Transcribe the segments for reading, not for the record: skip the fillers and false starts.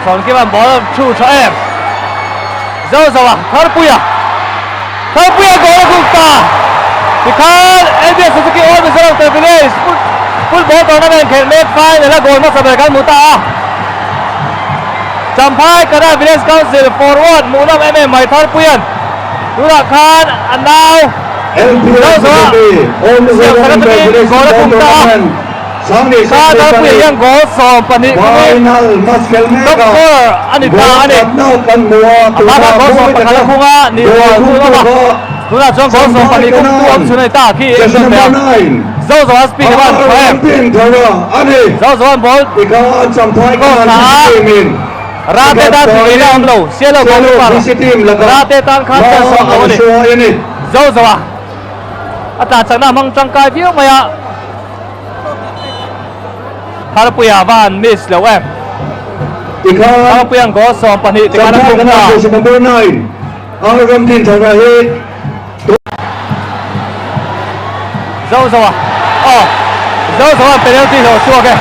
Son kia bạn bỏ chu cho em. Dâu dâu à, thar puya goal của ta. Because NBA Suzuki All Result Terminate Football Tournament can make fine là goal mà sắp kan muta. Champhai Kanan Village Council forward munam mai thar puyan. Dura Khan and now LPL Suzuki All Result Terminate Ka thar puya yang goal som pani final muscle mega doctor anita ani apa goal som pakala kunga ni Tuna chong goal som pani kung tuam sunai ta ki Zau zau speed ban Zau ball Champhai Kanan Rate tan thì là ông lâu, Sialhawk có Rate tan khát ra song lâu này. Zau à? Ta chẳng nào mong trăng cai view mày ạ. Harapuya van miss lâu em. Harapuya có song pani thì cái nó không nào. Zau à? Zau à penalty rồi chua kìa.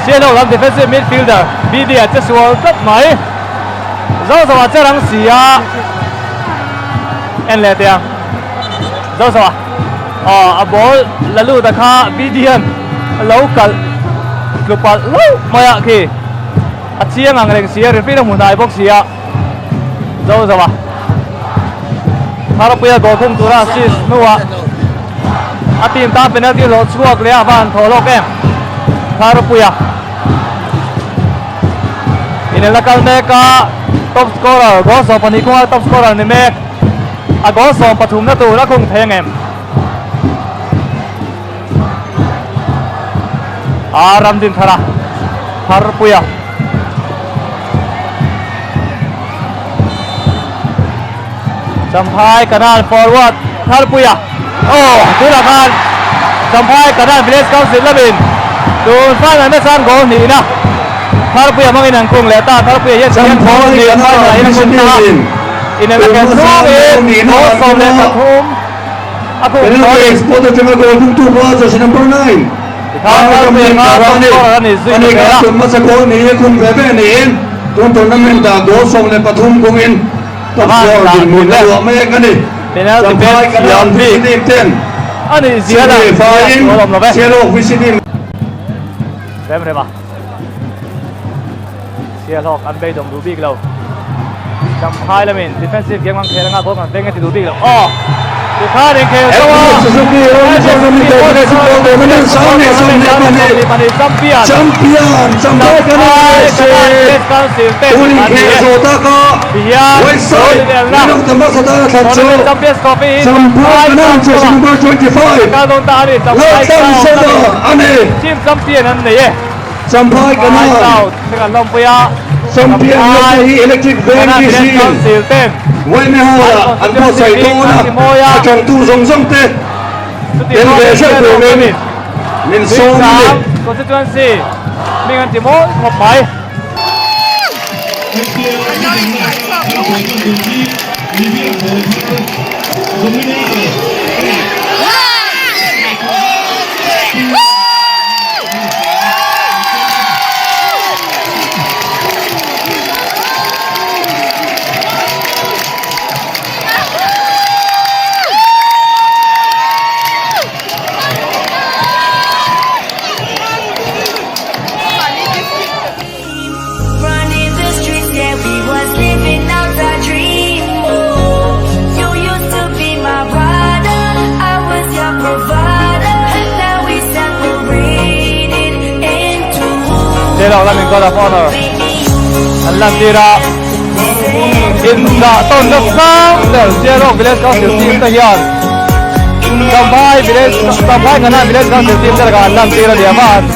Sialhawk làm defensive midfielder, Bidia just wall rất mấy. Dâu dâu chắc đang xì à, em lệ tiền. Dâu dâu à, ball là lưu ta kha Bidia lâu cả lúc pa lâu mày à kì, chia ngang reng xia referee đang muốn đại box xia. Dâu dâu à, Harapuya goal khung tura assist nuwa. Team ta penalty lot chuak le avan tholok em. Harapuya Inelakal meka top scorer goal som pani kung top scorer ni mek goal som pathum na tu na kung theng em Ramdin thara Harapuya Champhai Kanan forward Harapuya Tulakan Champhai Kanan Village Council Labin Doon fa na mesan goal ni na Harapuya mangin ang kung leta Harapuya yes yan goal ni fa na ina kung ta ina na kan sumin goal from the pathum ako sorry spot of the goal from 2 balls number 9 Harapuya nga ni zui ka tun masa goal ni kun bebe ni tun tournament da goal from the pathum kung in top score din mo na me kani penalty bet Sialhawk ani ziyada Sialhawk visiting Xem rồi mà Sialhawk ăn bay đồng đủ big lâu Champhai là mình defensive game ngang thế là ngang có ngang tên cái thì đủ big lâu từ khá đến kêu cho Suzuki Champhai Kanan Uli keso ta ko Westside Minok tambah sadara tatso Champhai Kanan jersey number 25 Latan Seda Ane Team champion anh này Champhai Kanan dengan Lompia Champion Lompia Electric Van Kisin Quay mê hò anh có xảy tô na Trong tu rong rong tê Đến về sẽ của mình xô mình Constituency mình ăn chỉ mỗi một máy Sialhawk là mình có là honor anh làm gì ra in đã tôn nước sáng để Sialhawk Village có sự team ta hiện Champhai Kanan Village có sự team ta là anh làm gì ra địa bàn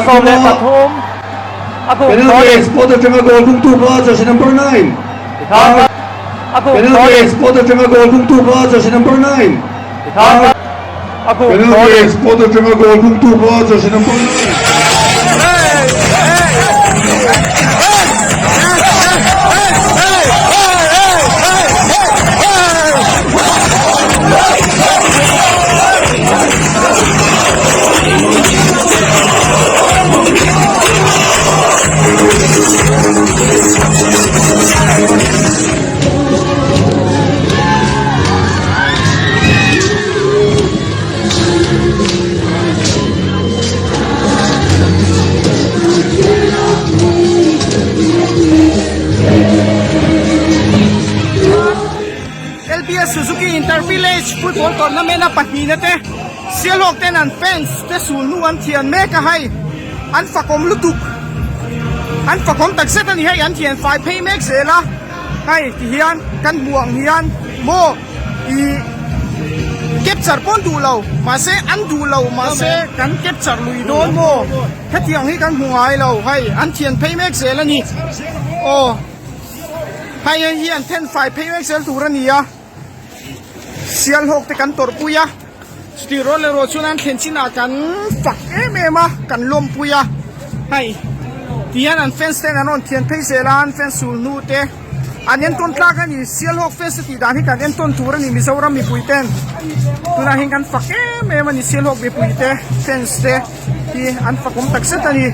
ส้มและปทุมอากู Penalty spotted from a goal from 2 players, jersey number 9. อีกครั้งครับอากูโค Penalty ลิน spotted from a goal from 2 players, jersey number 9. อีกครั้งครับอากูโคลิน Penalty spotted from a goal from 2 players, jersey number 9. Suzuki Intervillage Football Tournament na pahni na te Sialhawk ten an fans te sulnu an thian me ka hai an fakom lutuk an fakom takset ani hai an thian 5 pay mek zela hai ti hian kan buang hian mo I capture pon du lo ma se an du lo ma se kan capture lui don mo he thiang hi kan hungai lo hai an thian pay mek zela ni o hai hian 10 5 pay mek zel turani ya Sialhawk te kan tor puya stiro le ro chunan khenchina kan fak ema kan lom puya hai tian an fence ten anon thian phei zelan fence sul nu te anian ton tla kan ni Sialhawk fence ti dan hi kan en ton tur ni mizoram mi puiten tuna hin kan fak ema ni Sialhawk mi puite fence te hi an fakum takset ani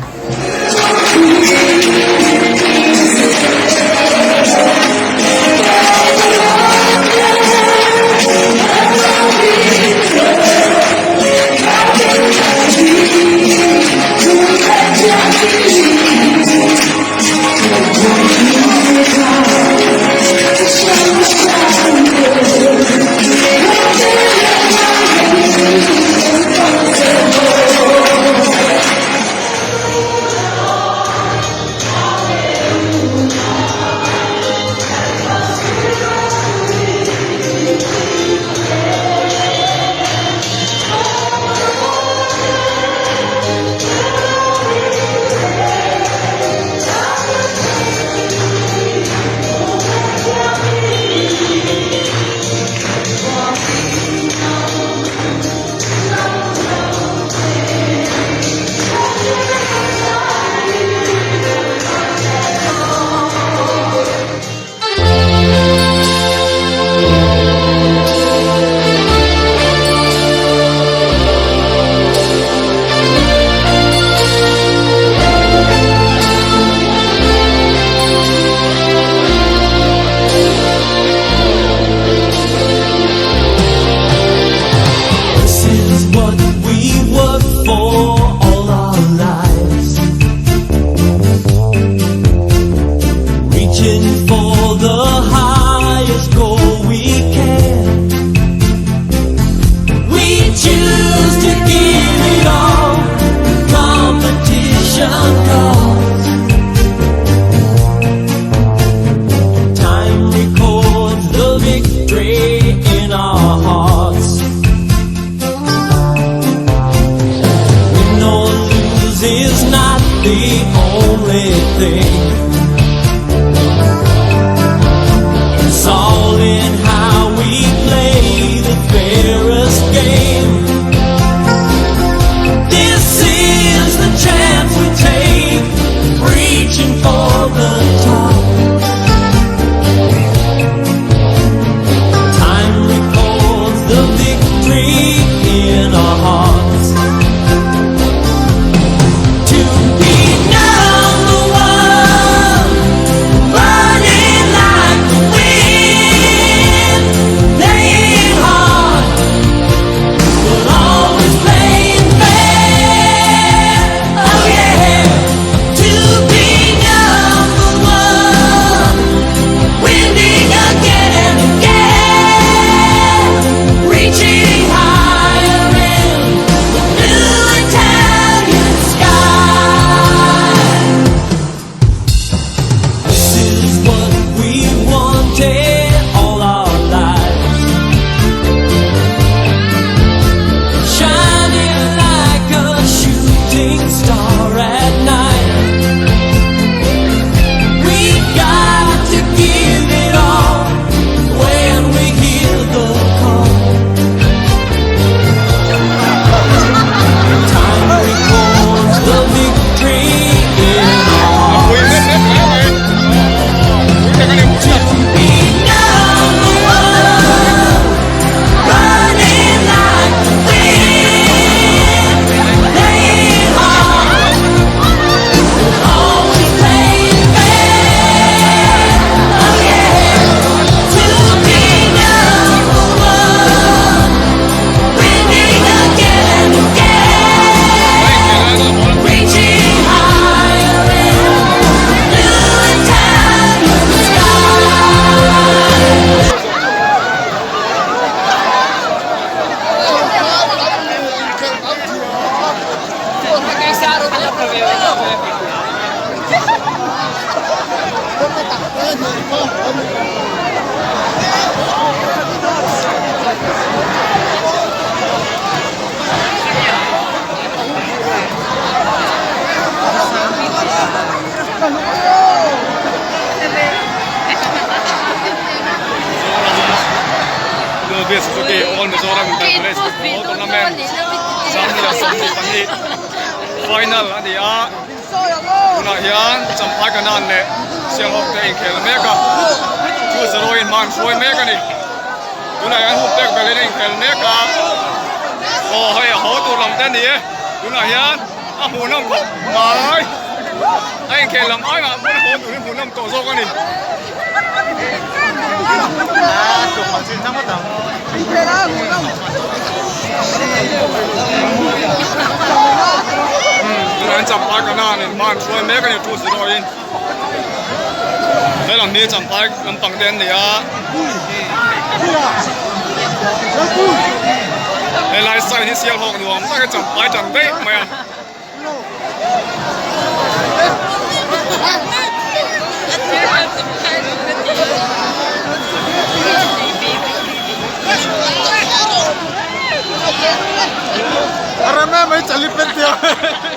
To be number one tournament Zambia Sami Pani final adia tuna hian Champhai Kanan le Sialhawk te khel meka 2-0 in man foi meka ni tuna hian hu pek bele in khel meka o hoi ho tu lam te ni tuna hian a hu nam khop mai ai khel lam ai ma hu tu ni hu nam to zo ka ni Tuna Champhai Kanan in man foi meka ni 2-0 in đây là mi Champhai làm bằng đen này à đây là sai thì Sialhawk đúng không? Cái Champhai chẳng đấy mày à Karena mai cali pet dia.